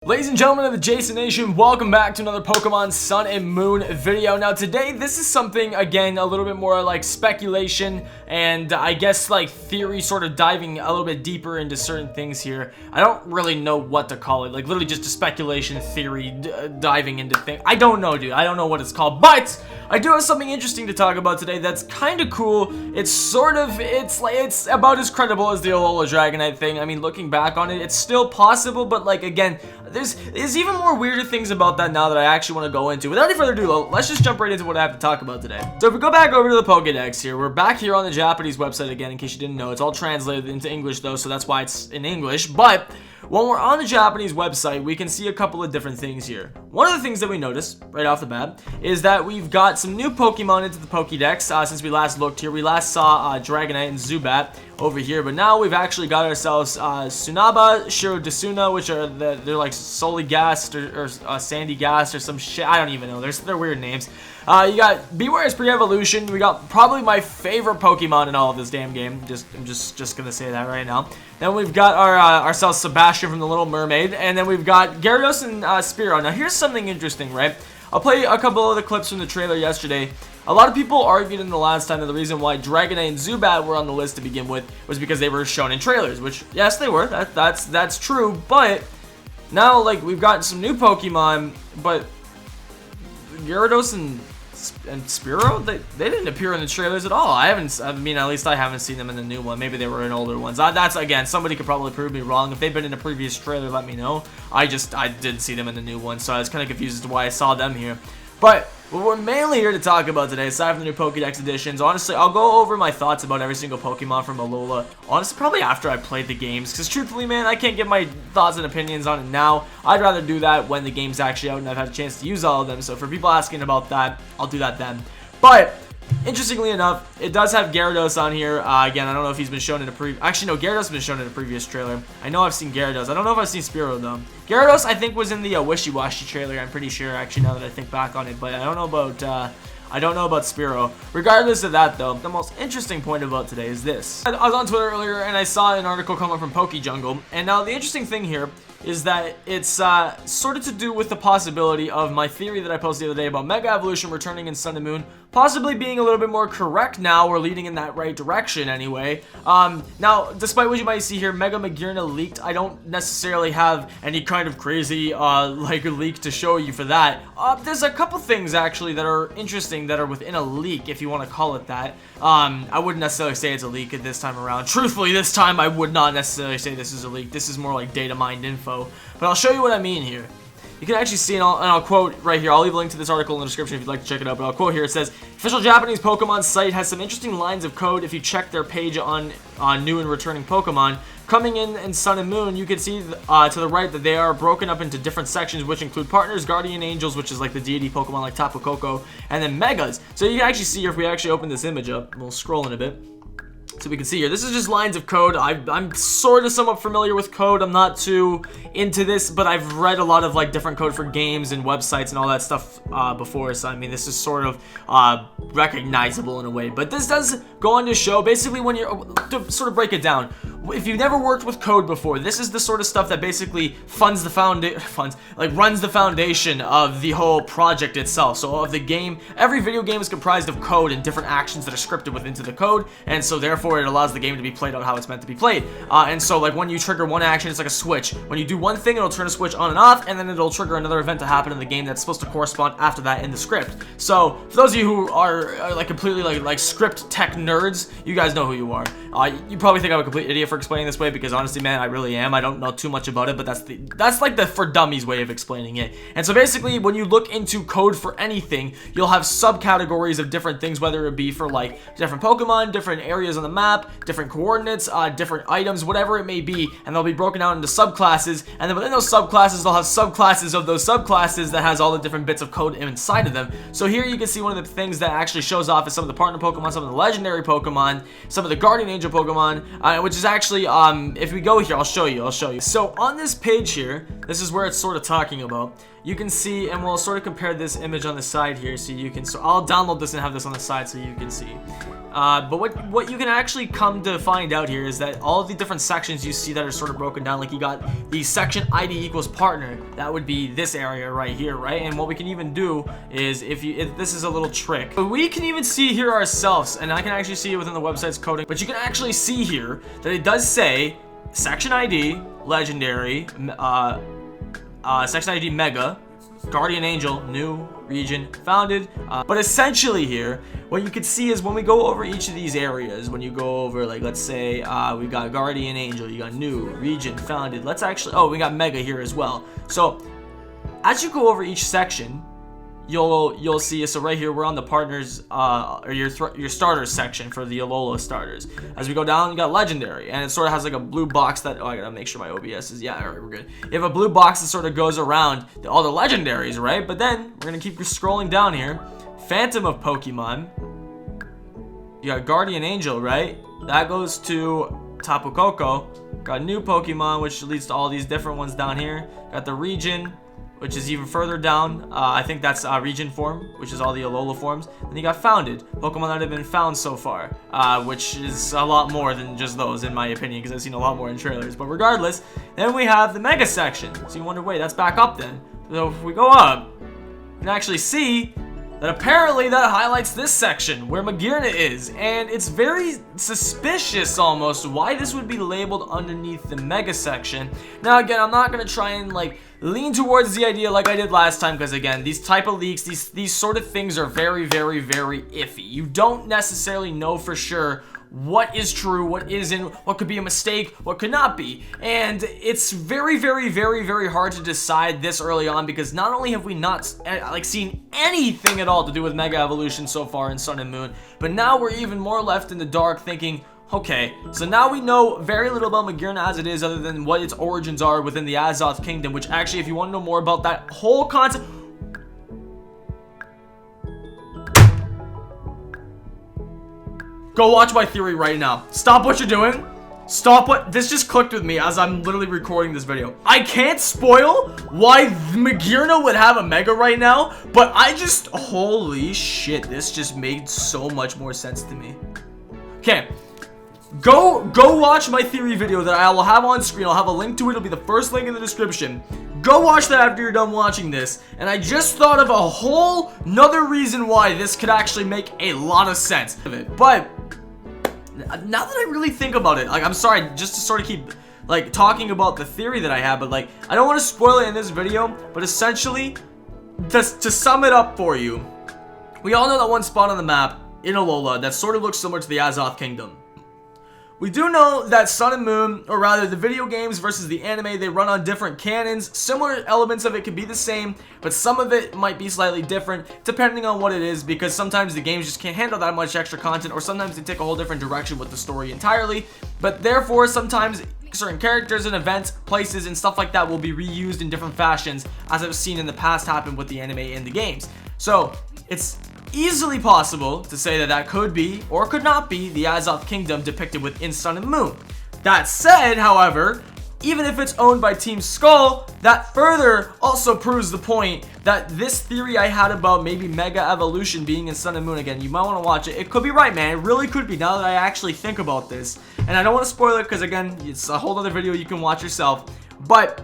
Ladies and gentlemen of the Jason Nation, welcome back to another Pokemon Sun and Moon video. Now today, this is something, again, a little bit more like speculation and I guess like theory, sort of diving a little bit deeper into certain things here. I don't really know what to call it, like literally just a speculation theory diving into things. I don't know, dude. I don't know what it's called, but I do have something interesting to talk about today that's kind of cool. It's about as credible as the Alola Dragonite thing. I mean, looking back on it, it's still possible, but like, again, there's even more weirder things about that now that I actually want to go into. Without any further ado, though, let's just jump right into what I have to talk about today. So if we go back over to the Pokedex here, we're back here on the Japanese website again, in case you didn't know. It's all translated into English, though, so that's why it's in English. But when we're on the Japanese website, we can see a couple of different things here. One of the things that we noticed right off the bat is that we've got some new Pokemon into the Pokedex since we last looked here. We last saw Dragonite and Zubat over here, but now we've actually got ourselves Tsunaba, Shirodesuna, which are they're like solely gassed or sandy gassed or some shit. I don't even know. They're weird names. You got Bewear's pre-evolution. We got probably my favorite Pokemon in all of this damn game. I'm just gonna say that right now. Then we've got ourselves Sebastian from The Little Mermaid, and then we've got Gyarados and Spearow. Now here's something interesting, right? I'll play a couple of the clips from the trailer yesterday. A lot of people argued in the last time that the reason why Dragonite and Zubat were on the list to begin with was because they were shown in trailers, which, yes, they were. That's true, but now, like, we've gotten some new Pokemon, but Gyarados and Spearow, they didn't appear in the trailers at all. I mean, at least I haven't seen them in the new one. Maybe they were in older ones. That's, again, somebody could probably prove me wrong. If they've been in a previous trailer, let me know. I didn't see them in the new one, so I was kind of confused as to why I saw them here. But what we're mainly here to talk about today, aside from the new Pokedex editions, honestly, I'll go over my thoughts about every single Pokemon from Alola, honestly, probably after I played the games, because truthfully, man, I can't get my thoughts and opinions on it now. I'd rather do that when the game's actually out and I've had a chance to use all of them, so for people asking about that, I'll do that then. But interestingly enough, it does have Gyarados on here. Again, I don't know if he's been shown in a actually, no, Gyarados has been shown in a previous trailer. I know I've seen Gyarados. I don't know if I've seen Spearow, though. Gyarados, I think, was in the Wishy-Washy trailer. I'm pretty sure, actually, now that I think back on it. But I don't know about Spearow. Regardless of that, though, the most interesting point about today is this. I was on Twitter earlier, and I saw an article coming from PokeJungle. And now, the interesting thing here is that it's sort of to do with the possibility of my theory that I posted the other day about Mega Evolution returning in Sun and Moon possibly being a little bit more correct now, or leading in that right direction anyway. Now, despite what you might see here, Mega Magearna leaked. I don't necessarily have any kind of crazy like leak to show you for that. There's a couple things actually that are interesting that are within a leak, if you want to call it that. I wouldn't necessarily say it's a leak at this time around. Truthfully, this time I would not necessarily say this is a leak. This is more like data mined info. But I'll show you what I mean here. You can actually see, and I'll quote right here. I'll leave a link to this article in the description if you'd like to check it out. But I'll quote here. It says, official Japanese Pokemon site has some interesting lines of code if you check their page on new and returning Pokemon. Coming in Sun and Moon, you can see to the right that they are broken up into different sections, which include partners, guardian angels, which is like the deity Pokemon like Tapu Koko, and then megas. So you can actually see here, if we actually open this image up, we'll scroll in a bit. So we can see here, this is just lines of code. I'm sort of somewhat familiar with code. I'm not too into this, but I've read a lot of like different code for games and websites and all that stuff before. So I mean, this is sort of recognizable in a way. But this does go on to show, basically, when you're, to sort of break it down, if you've never worked with code before, this is the sort of stuff that basically runs the foundation of the whole project itself. So of the game, every video game is comprised of code and different actions that are scripted within the code, and so therefore it allows the game to be played out how it's meant to be played. And so like when you trigger one action, it's like a switch. When you do one thing, it'll turn a switch on and off, and then it'll trigger another event to happen in the game that's supposed to correspond after that in the script. So for those of you who are like completely like script tech nerds, you guys know who you are. You probably think I'm a complete idiot for explaining this way, because honestly, man, I really am. I don't know too much about it, but that's like the for dummies way of explaining it. And so basically, when you look into code for anything, you'll have subcategories of different things, whether it be for like different Pokemon, different areas on the map, different coordinates, different items, whatever it may be, and they'll be broken out into subclasses, and then within those subclasses, they'll have subclasses of those subclasses that has all the different bits of code inside of them. So here you can see one of the things that actually shows off is some of the partner Pokemon, some of the legendary Pokemon, some of the guardian angel Pokemon, which is actually if we go here, I'll show you. So on this page here, this is where it's sort of talking about. You can see, and we'll sort of compare this image on the side here, so you can. So I'll download this and have this on the side so you can see. But what you can actually come to find out here is that all of the different sections you see that are sort of broken down, like you got the section ID equals partner, that would be this area right here, right? And what we can even do is if this is a little trick, but we can even see here ourselves, and I can actually see it within the website's coding, but you can actually see here that it does say section ID legendary, section ID mega, Guardian Angel, new, region, founded. But essentially here, what you can see is when we go over each of these areas, when you go over, like, let's say, we got Guardian Angel, you got new, region, founded. Let's actually, oh, we got mega here as well. So as you go over each section, you'll see, so right here, we're on the partners, or your starters section for the Alola starters. As we go down, you got legendary, and it sort of has like a blue box that, oh, I gotta make sure my OBS is, yeah, all right, we're good. You have a blue box that sort of goes around all the legendaries, right? But then, we're gonna keep scrolling down here. Phantom of Pokemon. You got Guardian Angel, right? That goes to Tapu Koko. Got new Pokemon, which leads to all these different ones down here. Got the region, which is even further down. I think that's region form, which is all the Alola forms. Then you got founded, Pokemon that have been found so far, which is a lot more than just those, in my opinion, because I've seen a lot more in trailers. But regardless, then we have the Mega section. So you wonder, wait, that's back up then. So if we go up, you can actually see that apparently that highlights this section where Magearna is, and it's very suspicious almost why this would be labeled underneath the Mega section. Now again, I'm not gonna try and like lean towards the idea like I did last time, because again, these type of leaks, these sort of things are very, very, very iffy. You don't necessarily know for sure what is true, what isn't, what could be a mistake, what could not be. And it's very, very, very, very hard to decide this early on, because not only have we not like seen anything at all to do with Mega Evolution so far in Sun and Moon, but now we're even more left in the dark thinking, okay, so now we know very little about Magearna as it is, other than what its origins are within the Azoth Kingdom, which actually, if you want to know more about that whole concept, go watch my theory right now. Stop what you're doing. Stop what, this just clicked with me as I'm literally recording this video. I can't spoil why Magearna would have a Mega right now, but I just, holy shit, this just made so much more sense to me. Okay. Go watch my theory video that I will have on screen. I'll have a link to it. It'll be the first link in the description. Go watch that after you're done watching this. And I just thought of a whole nother reason why this could actually make a lot of sense. But now that I really think about it, like, I'm sorry, just to sort of keep like talking about the theory that I have, but like, I don't want to spoil it in this video, but essentially, just to sum it up for you, we all know that one spot on the map in Alola that sort of looks similar to the Azoth Kingdom. We do know that Sun and Moon, or rather the video games versus the anime, they run on different canons. Similar elements of it could be the same, but some of it might be slightly different depending on what it is, because sometimes the games just can't handle that much extra content, or sometimes they take a whole different direction with the story entirely. But therefore, sometimes certain characters and events, places, and stuff like that will be reused in different fashions, as I've seen in the past happen with the anime and the games. So it's easily possible to say that that could be, or could not be, the Azoth Kingdom depicted within Sun and Moon. That said, however, even if it's owned by Team Skull, that further also proves the point that this theory I had about maybe Mega Evolution being in Sun and Moon again, you might want to watch it. It could be right, man. It really could be, now that I actually think about this. And I don't want to spoil it, because again, it's a whole other video you can watch yourself. But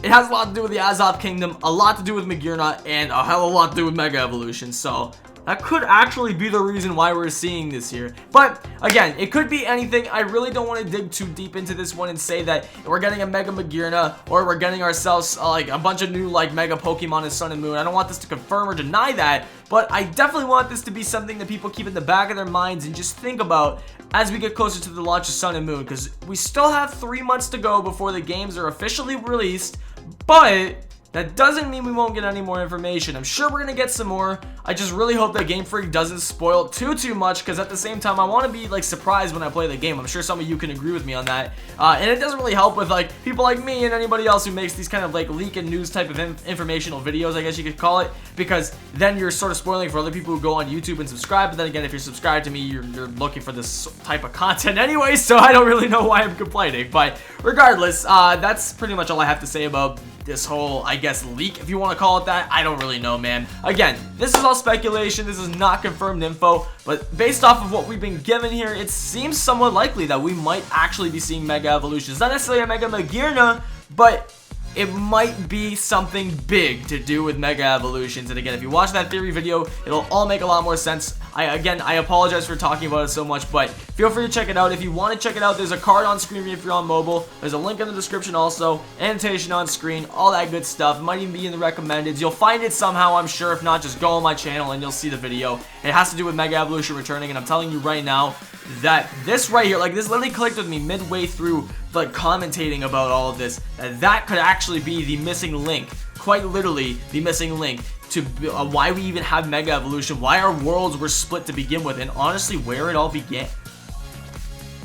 it has a lot to do with the Azoth Kingdom, a lot to do with Magearna, and a hell of a lot to do with Mega Evolution. So that could actually be the reason why we're seeing this here. But again, it could be anything. I really don't want to dig too deep into this one and say that we're getting a Mega Magearna, or we're getting ourselves like a bunch of new like Mega Pokemon in Sun and Moon. I don't want this to confirm or deny that, but I definitely want this to be something that people keep in the back of their minds and just think about as we get closer to the launch of Sun and Moon, because we still have 3 months to go before the games are officially released. But that doesn't mean we won't get any more information. I'm sure we're gonna get some more. I just really hope that GameFreak doesn't spoil it too much, because at the same time, I want to be like surprised when I play the game. I'm sure some of you can agree with me on that. And it doesn't really help with like people like me and anybody else who makes these kind of like leak and news type of informational videos, I guess you could call it, because then you're sort of spoiling for other people who go on YouTube and subscribe. But then again, if you're subscribed to me, you're looking for this type of content anyway, so I don't really know why I'm complaining. But regardless, that's pretty much all I have to say about this whole, I guess, leak, if you want to call it that. I don't really know, man. Again, this is all speculation. This is not confirmed info, but based off of what we've been given here, it seems somewhat likely that we might actually be seeing Mega Evolutions. Not necessarily a Mega Magearna, but it might be something big to do with Mega Evolutions. And again, if you watch that theory video, it'll all make a lot more sense. I apologize for talking about it so much, but feel free to check it out. If you want to check it out, there's a card on screen if you're on mobile. There's a link in the description also. Annotation on screen, all that good stuff. It might even be in the recommendeds. You'll find it somehow, I'm sure. If not, just go on my channel and you'll see the video. It has to do with Mega Evolution returning, and I'm telling you right now that this right here, like this literally clicked with me midway through like commentating about all of this, that could actually be the missing link, quite literally the missing link to why we even have Mega Evolution, why our worlds were split to begin with, and honestly where it all began.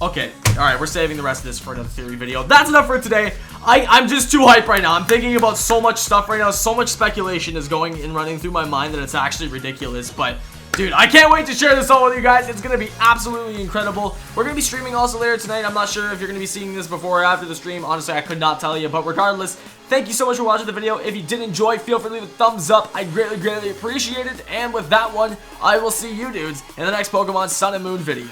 Okay, alright, we're saving the rest of this for another theory video. That's enough for today. I'm just too hyped right now. I'm thinking about so much stuff right now. So much speculation is going and running through my mind that it's actually ridiculous. But dude, I can't wait to share this all with you guys. It's going to be absolutely incredible. We're going to be streaming also later tonight. I'm not sure if you're going to be seeing this before or after the stream. Honestly, I could not tell you. But regardless, thank you so much for watching the video. If you did enjoy, feel free to leave a thumbs up. I greatly appreciate it. And with that one, I will see you dudes in the next Pokemon Sun and Moon video.